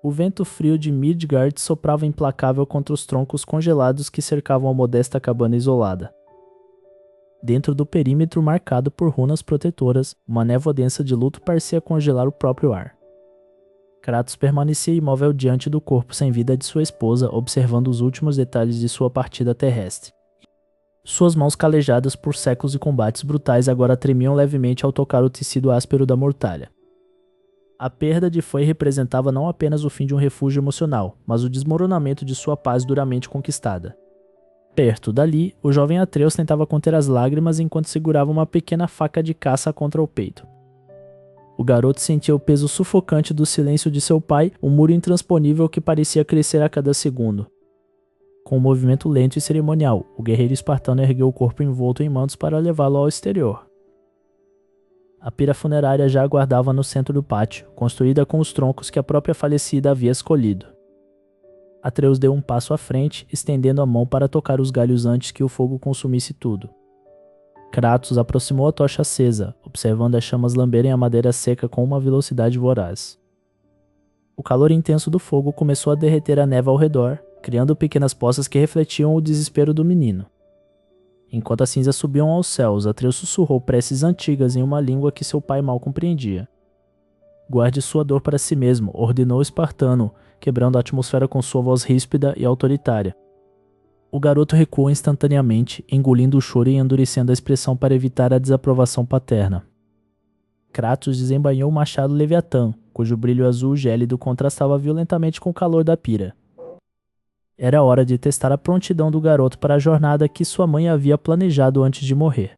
O vento frio de Midgard soprava implacável contra os troncos congelados que cercavam a modesta cabana isolada. Dentro do perímetro marcado por runas protetoras, uma névoa densa de luto parecia congelar o próprio ar. Kratos permanecia imóvel diante do corpo sem vida de sua esposa, observando os últimos detalhes de sua partida terrestre. Suas mãos calejadas por séculos de combates brutais agora tremiam levemente ao tocar o tecido áspero da mortalha. A perda de Foi representava não apenas o fim de um refúgio emocional, mas o desmoronamento de sua paz duramente conquistada. Perto dali, o jovem Atreus tentava conter as lágrimas enquanto segurava uma pequena faca de caça contra o peito. O garoto sentia o peso sufocante do silêncio de seu pai, um muro intransponível que parecia crescer a cada segundo. Com um movimento lento e cerimonial, o guerreiro espartano ergueu o corpo envolto em mantos para levá-lo ao exterior. A pira funerária já aguardava no centro do pátio, construída com os troncos que a própria falecida havia escolhido. Atreus deu um passo à frente, estendendo a mão para tocar os galhos antes que o fogo consumisse tudo. Kratos aproximou a tocha acesa, observando as chamas lamberem a madeira seca com uma velocidade voraz. O calor intenso do fogo começou a derreter a neve ao redor, criando pequenas poças que refletiam o desespero do menino. Enquanto as cinzas subiam aos céus, Atreus sussurrou preces antigas em uma língua que seu pai mal compreendia. Guarde sua dor para si mesmo, ordenou o espartano, quebrando a atmosfera com sua voz ríspida e autoritária. O garoto recuou instantaneamente, engolindo o choro e endurecendo a expressão para evitar a desaprovação paterna. Kratos desembainhou o machado Leviatã, cujo brilho azul gélido contrastava violentamente com o calor da pira. Era hora de testar a prontidão do garoto para a jornada que sua mãe havia planejado antes de morrer.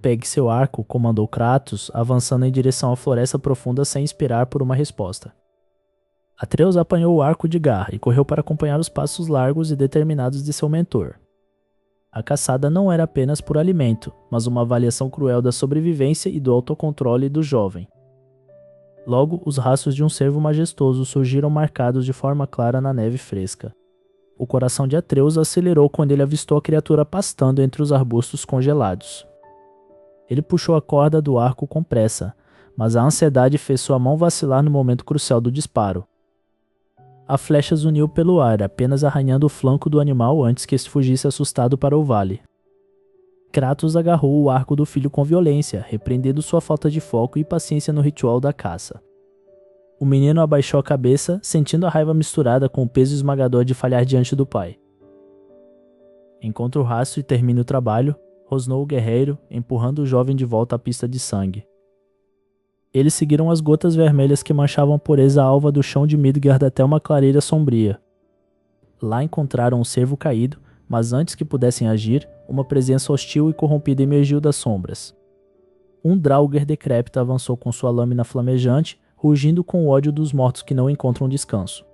Pegue seu arco, comandou Kratos, avançando em direção à floresta profunda sem esperar por uma resposta. Atreus apanhou o arco de garra e correu para acompanhar os passos largos e determinados de seu mentor. A caçada não era apenas por alimento, mas uma avaliação cruel da sobrevivência e do autocontrole do jovem. Logo, os rastros de um cervo majestoso surgiram marcados de forma clara na neve fresca. O coração de Atreus acelerou quando ele avistou a criatura pastando entre os arbustos congelados. Ele puxou a corda do arco com pressa, mas a ansiedade fez sua mão vacilar no momento crucial do disparo. A flecha zuniu pelo ar, apenas arranhando o flanco do animal antes que este fugisse assustado para o vale. Kratos agarrou o arco do filho com violência, repreendendo sua falta de foco e paciência no ritual da caça. O menino abaixou a cabeça, sentindo a raiva misturada com o peso esmagador de falhar diante do pai. Encontre o rastro e termine o trabalho, rosnou o guerreiro, empurrando o jovem de volta à pista de sangue. Eles seguiram as gotas vermelhas que manchavam a pureza alva do chão de Midgard até uma clareira sombria. Lá encontraram um cervo caído, mas antes que pudessem agir, uma presença hostil e corrompida emergiu das sombras. Um Draugr decrépito avançou com sua lâmina flamejante, rugindo com o ódio dos mortos que não encontram descanso.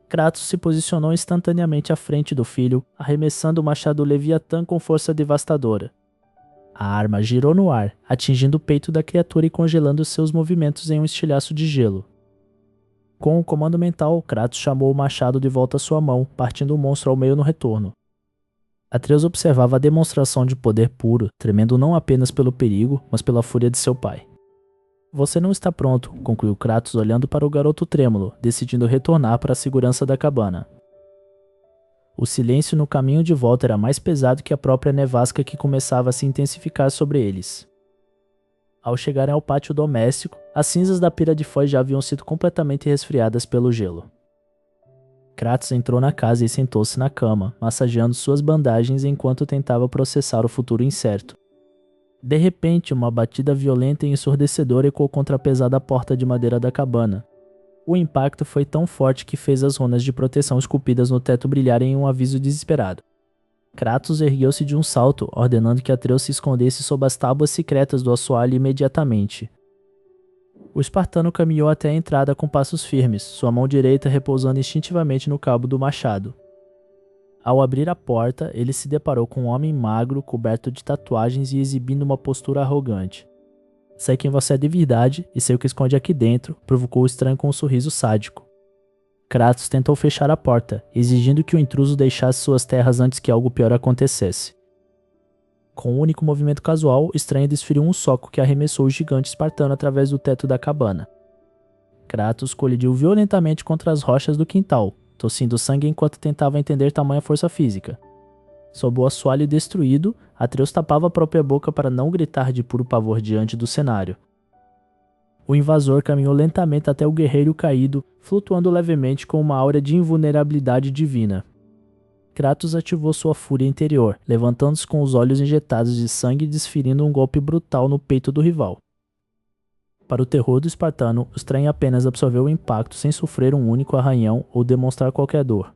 Kratos se posicionou instantaneamente à frente do filho, arremessando o machado Leviatã com força devastadora. A arma girou no ar, atingindo o peito da criatura e congelando seus movimentos em um estilhaço de gelo. Com o comando mental, Kratos chamou o machado de volta à sua mão, partindo o monstro ao meio no retorno. Atreus observava a demonstração de poder puro, tremendo não apenas pelo perigo, mas pela fúria de seu pai. Você não está pronto, concluiu Kratos olhando para o garoto trêmulo, decidindo retornar para a segurança da cabana. O silêncio no caminho de volta era mais pesado que a própria nevasca que começava a se intensificar sobre eles. Ao chegarem ao pátio doméstico, as cinzas da pira de foz já haviam sido completamente resfriadas pelo gelo. Kratos entrou na casa e sentou-se na cama, massageando suas bandagens enquanto tentava processar o futuro incerto. De repente, uma batida violenta e ensurdecedora ecoou contra a pesada porta de madeira da cabana. O impacto foi tão forte que fez as runas de proteção esculpidas no teto brilharem em um aviso desesperado. Kratos ergueu-se de um salto, ordenando que Atreus se escondesse sob as tábuas secretas do assoalho imediatamente. O espartano caminhou até a entrada com passos firmes, sua mão direita repousando instintivamente no cabo do machado. Ao abrir a porta, ele se deparou com um homem magro, coberto de tatuagens e exibindo uma postura arrogante. Sei quem você é de verdade e sei o que esconde aqui dentro, provocou o estranho com um sorriso sádico. Kratos tentou fechar a porta, exigindo que o intruso deixasse suas terras antes que algo pior acontecesse. Com um único movimento casual, o estranho desferiu um soco que arremessou o gigante espartano através do teto da cabana. Kratos colidiu violentamente contra as rochas do quintal, tossindo sangue enquanto tentava entender tamanha força física. Sob o assoalho destruído, Atreus tapava a própria boca para não gritar de puro pavor diante do cenário. O invasor caminhou lentamente até o guerreiro caído, flutuando levemente com uma aura de invulnerabilidade divina. Kratos ativou sua fúria interior, levantando-se com os olhos injetados de sangue e desferindo um golpe brutal no peito do rival. Para o terror do espartano, o estranho apenas absorveu o impacto sem sofrer um único arranhão ou demonstrar qualquer dor.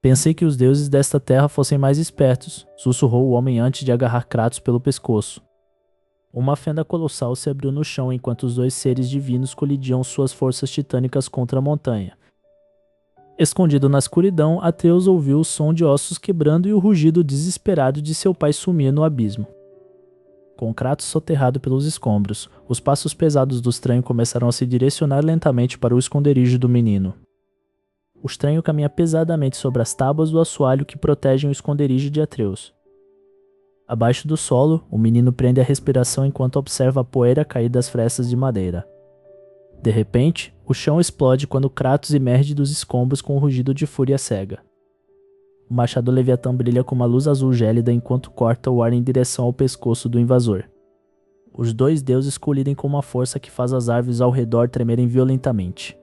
Pensei que os deuses desta terra fossem mais espertos, sussurrou o homem antes de agarrar Kratos pelo pescoço. Uma fenda colossal se abriu no chão enquanto os dois seres divinos colidiam suas forças titânicas contra a montanha. Escondido na escuridão, Atreus ouviu o som de ossos quebrando e o rugido desesperado de seu pai sumir no abismo. Com Kratos soterrado pelos escombros, os passos pesados do estranho começaram a se direcionar lentamente para o esconderijo do menino. O estranho caminha pesadamente sobre as tábuas do assoalho que protegem o esconderijo de Atreus. Abaixo do solo, o menino prende a respiração enquanto observa a poeira cair das frestas de madeira. De repente, o chão explode quando Kratos emerge dos escombros com um rugido de fúria cega. O machado Leviatã brilha com uma luz azul gélida enquanto corta o ar em direção ao pescoço do invasor. Os dois deuses colidem com uma força que faz as árvores ao redor tremerem violentamente.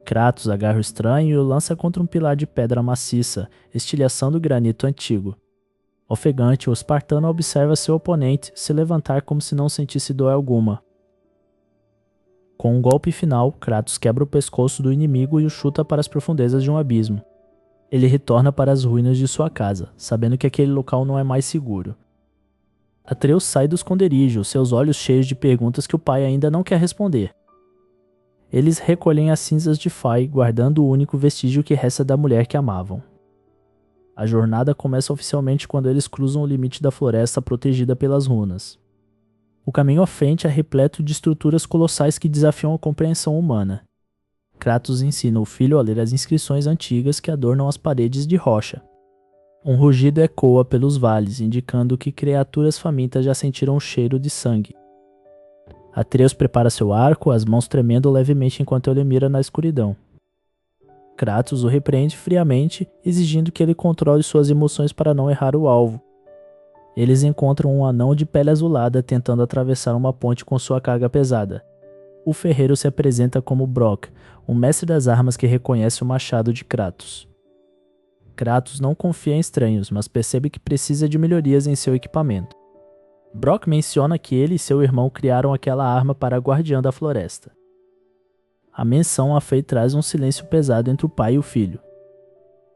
Kratos agarra o estranho e o lança contra um pilar de pedra maciça, estilhação do granito antigo. Ofegante, o espartano observa seu oponente se levantar como se não sentisse dor alguma. Com um golpe final, Kratos quebra o pescoço do inimigo e o chuta para as profundezas de um abismo. Ele retorna para as ruínas de sua casa, sabendo que aquele local não é mais seguro. Atreus sai do esconderijo, seus olhos cheios de perguntas que o pai ainda não quer responder. Eles recolhem as cinzas de Fai, guardando o único vestígio que resta da mulher que amavam. A jornada começa oficialmente quando eles cruzam o limite da floresta protegida pelas runas. O caminho à frente é repleto de estruturas colossais que desafiam a compreensão humana. Kratos ensina o filho a ler as inscrições antigas que adornam as paredes de rocha. Um rugido ecoa pelos vales, indicando que criaturas famintas já sentiram o cheiro de sangue. Atreus prepara seu arco, as mãos tremendo levemente enquanto ele mira na escuridão. Kratos o repreende friamente, exigindo que ele controle suas emoções para não errar o alvo. Eles encontram um anão de pele azulada tentando atravessar uma ponte com sua carga pesada. O ferreiro se apresenta como Brok, um mestre das armas que reconhece o machado de Kratos. Kratos não confia em estranhos, mas percebe que precisa de melhorias em seu equipamento. Brok menciona que ele e seu irmão criaram aquela arma para a guardiã da floresta. A menção a Fei traz um silêncio pesado entre o pai e o filho.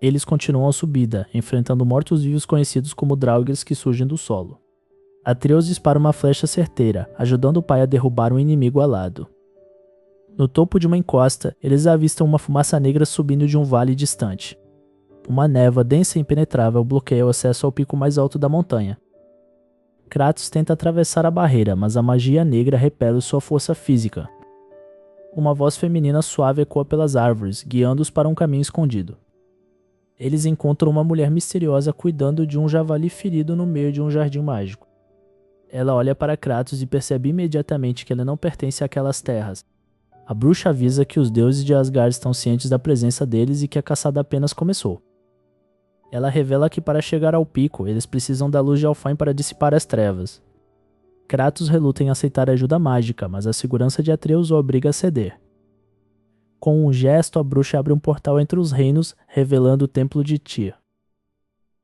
Eles continuam a subida, enfrentando mortos-vivos conhecidos como Draugrs que surgem do solo. Atreus dispara uma flecha certeira, ajudando o pai a derrubar um inimigo alado. No topo de uma encosta, eles avistam uma fumaça negra subindo de um vale distante. Uma névoa densa e impenetrável bloqueia o acesso ao pico mais alto da montanha. Kratos tenta atravessar a barreira, mas a magia negra repele sua força física. Uma voz feminina suave ecoa pelas árvores, guiando-os para um caminho escondido. Eles encontram uma mulher misteriosa cuidando de um javali ferido no meio de um jardim mágico. Ela olha para Kratos e percebe imediatamente que ele não pertence àquelas terras. A bruxa avisa que os deuses de Asgard estão cientes da presença deles e que a caçada apenas começou. Ela revela que para chegar ao pico, eles precisam da luz de Alfheim para dissipar as trevas. Kratos reluta em aceitar ajuda mágica, mas a segurança de Atreus o obriga a ceder. Com um gesto, a bruxa abre um portal entre os reinos, revelando o templo de Tyr.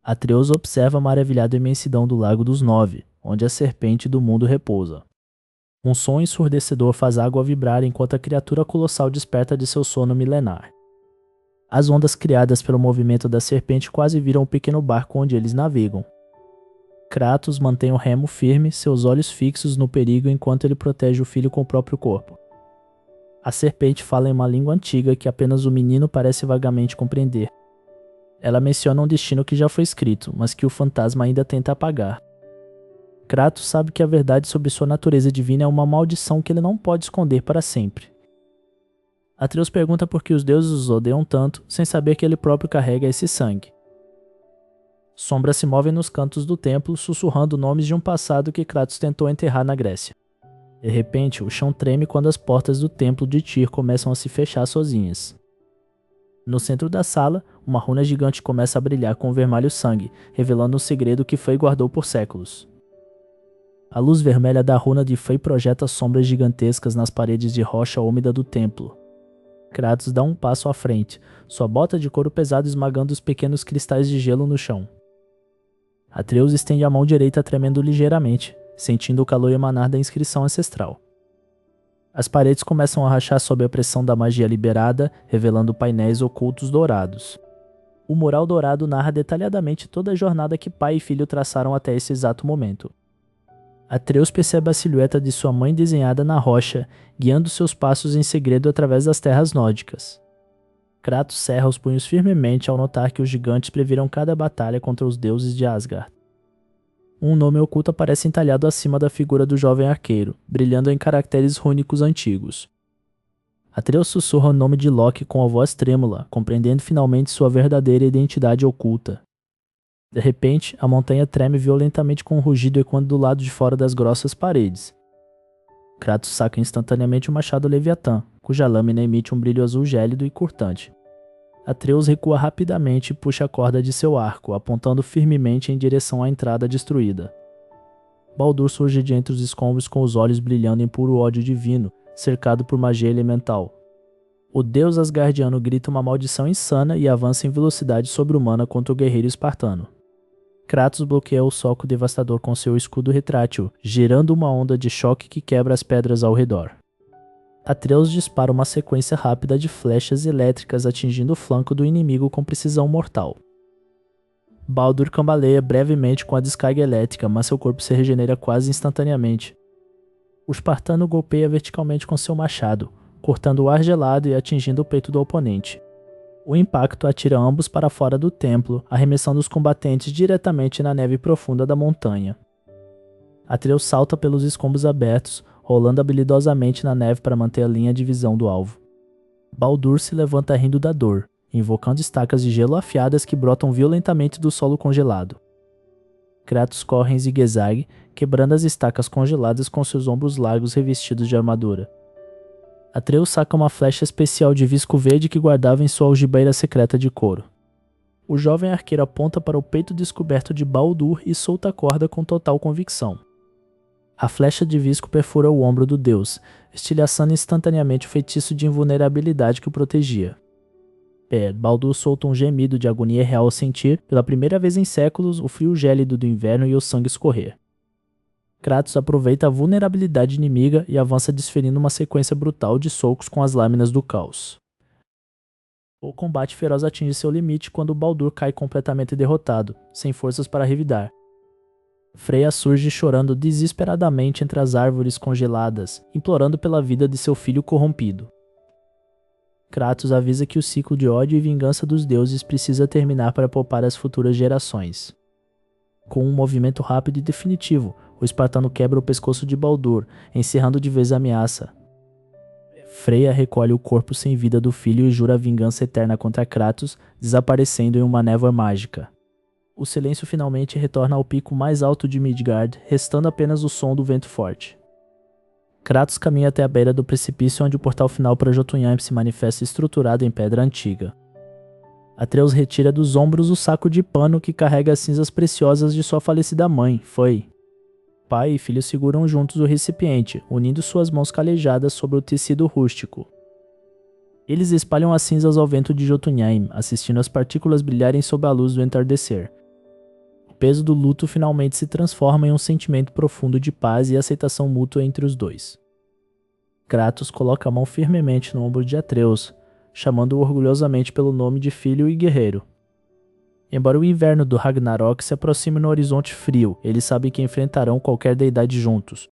Atreus observa maravilhado a imensidão do Lago dos Nove, onde a serpente do mundo repousa. Um som ensurdecedor faz a água vibrar enquanto a criatura colossal desperta de seu sono milenar. As ondas criadas pelo movimento da serpente quase viram o pequeno barco onde eles navegam. Kratos mantém o remo firme, seus olhos fixos no perigo enquanto ele protege o filho com o próprio corpo. A serpente fala em uma língua antiga que apenas o menino parece vagamente compreender. Ela menciona um destino que já foi escrito, mas que o fantasma ainda tenta apagar. Kratos sabe que a verdade sobre sua natureza divina é uma maldição que ele não pode esconder para sempre. Atreus pergunta por que os deuses os odeiam tanto, sem saber que ele próprio carrega esse sangue. Sombras se movem nos cantos do templo, sussurrando nomes de um passado que Kratos tentou enterrar na Grécia. De repente, o chão treme quando as portas do templo de Tyr começam a se fechar sozinhas. No centro da sala, uma runa gigante começa a brilhar com um vermelho sangue, revelando um segredo que Frey guardou por séculos. A luz vermelha da runa de Frey projeta sombras gigantescas nas paredes de rocha úmida do templo. Kratos dá um passo à frente, sua bota de couro pesado esmagando os pequenos cristais de gelo no chão. Atreus estende a mão direita tremendo ligeiramente, sentindo o calor emanar da inscrição ancestral. As paredes começam a rachar sob a pressão da magia liberada, revelando painéis ocultos dourados. O mural dourado narra detalhadamente toda a jornada que pai e filho traçaram até esse exato momento. Atreus percebe a silhueta de sua mãe desenhada na rocha, guiando seus passos em segredo através das terras nórdicas. Kratos cerra os punhos firmemente ao notar que os gigantes previram cada batalha contra os deuses de Asgard. Um nome oculto aparece entalhado acima da figura do jovem arqueiro, brilhando em caracteres rúnicos antigos. Atreus sussurra o nome de Loki com a voz trêmula, compreendendo finalmente sua verdadeira identidade oculta. De repente, a montanha treme violentamente com um rugido ecoando do lado de fora das grossas paredes. Kratos saca instantaneamente o machado Leviatã, cuja lâmina emite um brilho azul gélido e cortante. Atreus recua rapidamente e puxa a corda de seu arco, apontando firmemente em direção à entrada destruída. Baldur surge de entre os escombros com os olhos brilhando em puro ódio divino, cercado por magia elemental. O deus asgardiano grita uma maldição insana e avança em velocidade sobre-humana contra o guerreiro espartano. Kratos bloqueia o soco devastador com seu escudo retrátil, gerando uma onda de choque que quebra as pedras ao redor. Atreus dispara uma sequência rápida de flechas elétricas atingindo o flanco do inimigo com precisão mortal. Baldur cambaleia brevemente com a descarga elétrica, mas seu corpo se regenera quase instantaneamente. O espartano golpeia verticalmente com seu machado, cortando o ar gelado e atingindo o peito do oponente. O impacto atira ambos para fora do templo, arremessando os combatentes diretamente na neve profunda da montanha. Atreus salta pelos escombros abertos, rolando habilidosamente na neve para manter a linha de visão do alvo. Baldur se levanta rindo da dor, invocando estacas de gelo afiadas que brotam violentamente do solo congelado. Kratos corre em zigue-zague, quebrando as estacas congeladas com seus ombros largos revestidos de armadura. Atreus saca uma flecha especial de visco verde que guardava em sua algibeira secreta de couro. O jovem arqueiro aponta para o peito descoberto de Baldur e solta a corda com total convicção. A flecha de visco perfura o ombro do deus, estilhaçando instantaneamente o feitiço de invulnerabilidade que o protegia. Baldur solta um gemido de agonia real ao sentir, pela primeira vez em séculos, o frio gélido do inverno e o sangue escorrer. Kratos aproveita a vulnerabilidade inimiga e avança desferindo uma sequência brutal de socos com as lâminas do caos. O combate feroz atinge seu limite quando Baldur cai completamente derrotado, sem forças para revidar. Freya surge chorando desesperadamente entre as árvores congeladas, implorando pela vida de seu filho corrompido. Kratos avisa que o ciclo de ódio e vingança dos deuses precisa terminar para poupar as futuras gerações. Com um movimento rápido e definitivo, o espartano quebra o pescoço de Baldur, encerrando de vez a ameaça. Freya recolhe o corpo sem vida do filho e jura vingança eterna contra Kratos, desaparecendo em uma névoa mágica. O silêncio finalmente retorna ao pico mais alto de Midgard, restando apenas o som do vento forte. Kratos caminha até a beira do precipício onde o portal final para Jotunheim se manifesta estruturado em pedra antiga. Atreus retira dos ombros o saco de pano que carrega as cinzas preciosas de sua falecida mãe, Foi. Pai e filho seguram juntos o recipiente, unindo suas mãos calejadas sobre o tecido rústico. Eles espalham as cinzas ao vento de Jotunheim, assistindo as partículas brilharem sob a luz do entardecer. O peso do luto finalmente se transforma em um sentimento profundo de paz e aceitação mútua entre os dois. Kratos coloca a mão firmemente no ombro de Atreus, chamando-o orgulhosamente pelo nome de filho e guerreiro. Embora o inverno do Ragnarok se aproxime no horizonte frio, eles sabem que enfrentarão qualquer deidade juntos,